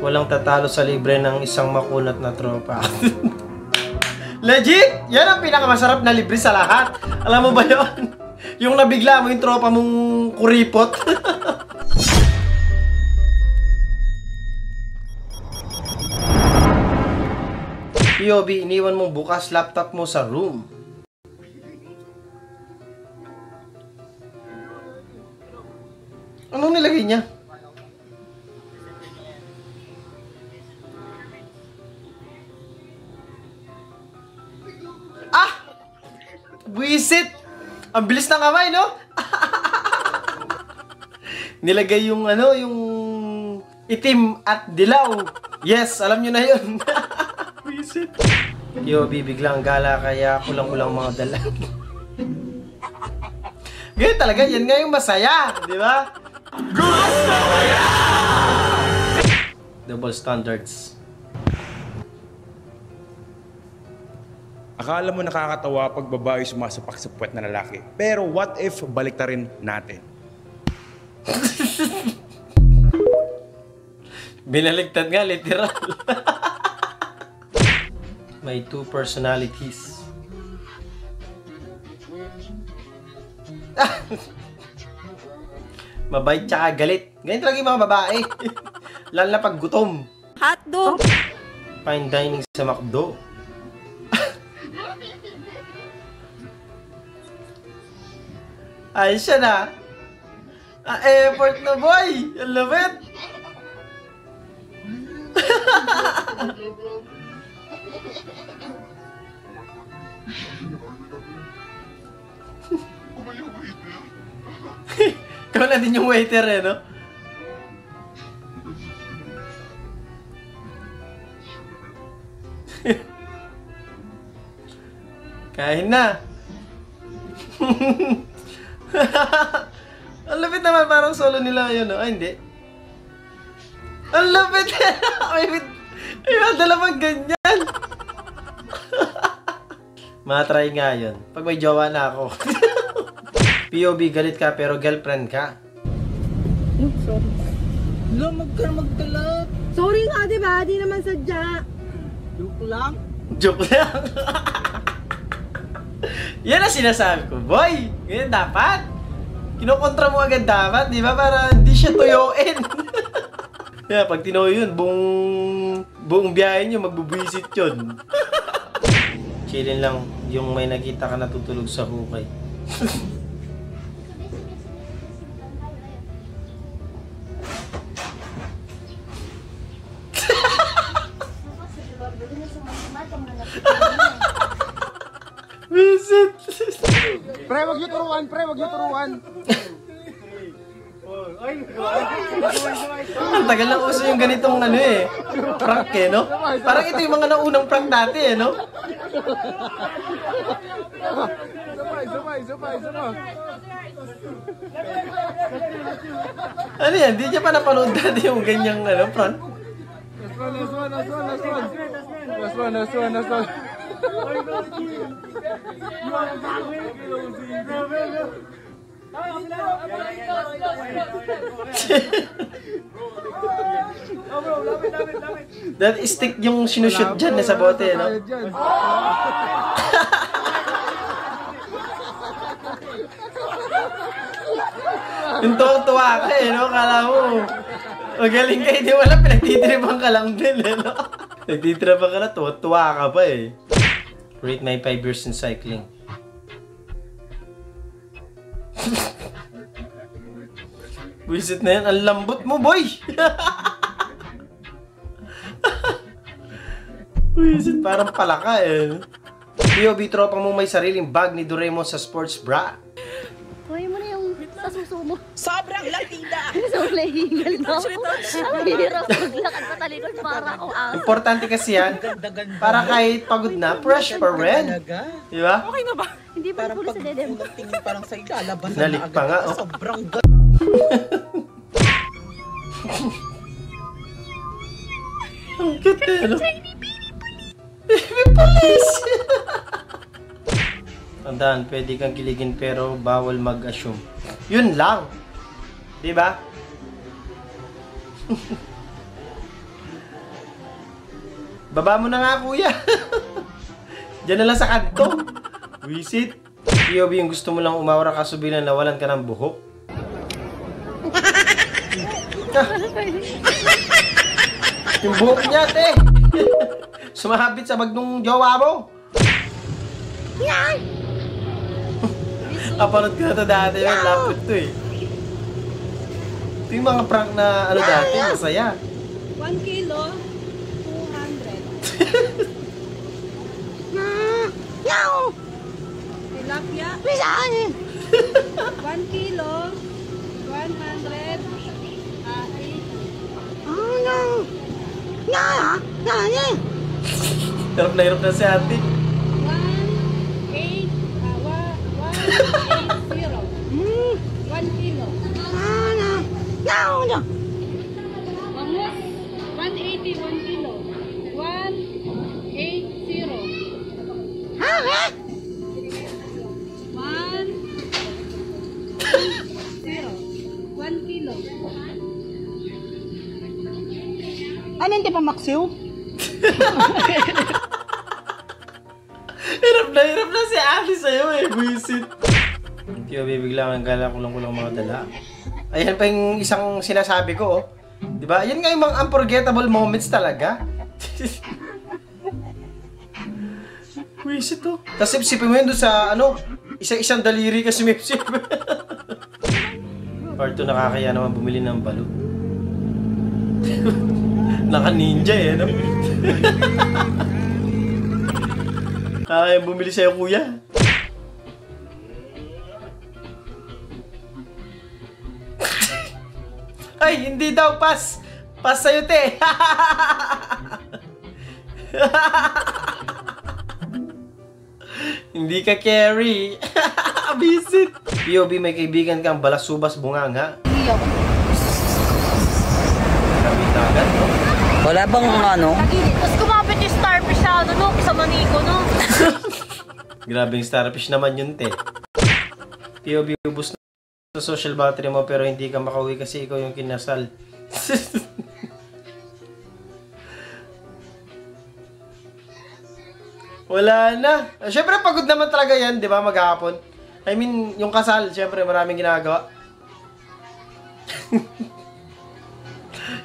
Walang tatalo sa libre ng isang makunat na tropa. Legit! Yan ang pinakamasarap na libre sa lahat. Alam mo ba yun? Yung nabigla mo yung tropa mong kuripot. POV, iniwan mong bukas laptop mo sa room. Anong nilagay niya? Buisit! Ang bilis ng kamay, no? Nilagay yung ano, yung itim at dilaw. Yes, alam nyo na yun. Buisit. Yo, bibiglang gala kaya kulang-kulang mga dala. Ganyan talaga, yan nga yung masaya, di ba? Gusto ko yan! Double standards. Akala mo nakakatawa pag babae sumasapak sa puwet na lalaki. Pero what if baliktarin natin? Binaligtad nga, literal. May two personalities. Mabait tsaka galit. Ganyan talaga yung mga babae. Lalo na pag gutom. Hotdog! Fine dining sa McDo. Ay, siya na. Effort na, boy. I love it. Ikaw na din yung waiter, eh, no? Kain na. Ang lapit naman, parang solo nila yun, no? Ay, hindi. Ang lapit! May dalawang ganyan. Matry nga yun. Pag may jowa na ako. POV, galit ka pero girlfriend ka. Sorry. Magdala. Sorry nga, diba? Di naman sadya. Joke lang. Joke lang. Yan ang sinasabi ko, boy. Ganyan dapat. Kinokontra mo agad dapat, di ba? Para hindi siya tuyuin. Kaya pag tinuyo yun, buong biyahe nyo, magbubwisit yun. Chillin lang yung may nakita ka natutulog sa hukay. Visit! Pre, wag niyo turuan, pre, wag niyo turuan. Ang tagal na uso yung ganitong ano eh. Prank eh, no? Parang ito yung mga naunang prank dati eh, no? Sabay. Ano yan? Di niya pa napanood dati yung ganyang ano, prank? Last one. That stick yung sinushoot dyan na sa bote, no? Yung tuwa ka eh, no? Kala mo, magaling ka, hindi wala, pinagtitripan ka lang din, eh, no? Nagtitripan ka na, tuwa ka pa eh. Rate my 5 years in cycling. Visit na yan, ang lambot mo, boy! Visit, parang palaka eh. POV, tropang mo may sariling bag ni Doraemon sa sports bra. Huwag mo na yung sa suso mo. Sobrang latida! Sobrang hingal na ako. Ang hirap maglakad patalikod para akong aso. Importante kasi yan, para kahit pagod na, fresh pa rin. Di ba? Okay na ba? Hindi ba puro sa dedem? Tingin parang sa ilalaban na Nalik pa nga, oh. Sobrang Ang cute eh, no? Baby police! Tandaan, pwede kang kiligin pero bawal mag-assume. Yun lang. Di ba? Baba mo na nga, kuya. Diyan na lang sa kanto. Wisit. POV, yung gusto mo lang umawra kaso bilang nawalan ka ng buhok. Yung buhok niya, te. Sumabit sa bag nung jowa mo. Apanood ko na ito dati yun. Lapit to eh. Ito yung mga prank na ano dati, masaya. 1 kilo, 200. Tilapia. 1 kilo, 100. Hirap na si ate. 180. 1 kilo. 180, 1 kilo. 1 kilo. Ano hindi pa maksiw? Hirap na si ate sa'yo eh. Buisit. Kaya bibigla ang gala kulang-kulang mga dala. Ayan pa yung isang sinasabi ko oh. Diba? Yan nga yung mga unforgettable moments talaga. Buisit oh. Tapos sipsipin mo yun doon sa ano, isang daliri ka sumipsip. Part 2 nakakaya naman bumili ng balot. Naka-ninja eh, no? Kaya bumili sa'yo, kuya. Ay, hindi daw, pass! Pass sa'yo, te! Hindi ka carry. Visit! POV, may kaibigan kang balasubas bunganga. Hindi ako. Kabita agad, no? Wala bang ano? Tapos kumapit yung starfish sa ano, no? Sa maniko, no? Grabing starfish naman yun, te. POV, ubus na sa social battery mo pero hindi ka makauwi kasi ikaw yung kinasal. Wala na. Siyempre, pagod naman talaga yan, di ba, maghapon. I mean, yung kasal, siyempre, maraming ginagawa.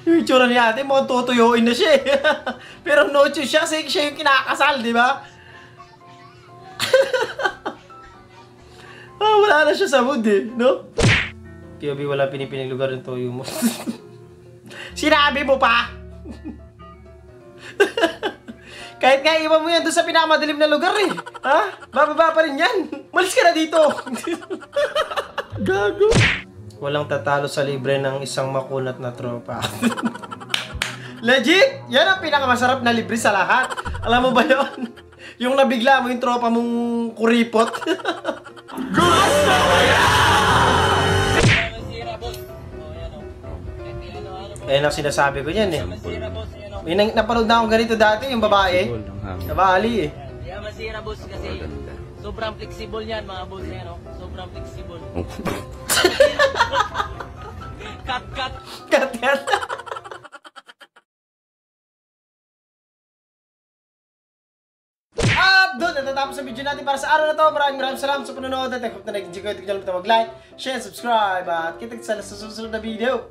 Yung itsura ni ate, mukhang tutuyuin na siya eh. Pero no choice siya kasi siya yung kinakasal, di ba? Wala na siya sa mood eh, no? POV, wala pinipiling lugar yung toyo mo. Sinabi mo pa! Kahit nga iba mo yan doon sa pinakamadilim na lugar eh. Ha? Bababa pa rin yan. Malis ka na dito. Gago. Walang tatalo sa libre ng isang makunat na tropa. Legit! Yan ang pinakamasarap na libre sa lahat. Alam mo ba yon? Yung nabigla mo yung tropa mong kuripot. Gusto ko yan! Ayan ang sinasabi ko yan eh. May napanood na akong ganito dati, yung babae. Nabali eh. Kaya masira boss kasi sobrang flexible yan mga boss yan, no? Sobrang flexible. Cut. Cut. At doon, natatapos ang video natin para sa araw na to. Maraming salamat sa panonood at I hope na nag-enjoy kayo. Huwag niyo mag-like, share, subscribe at kita sa susunod na video.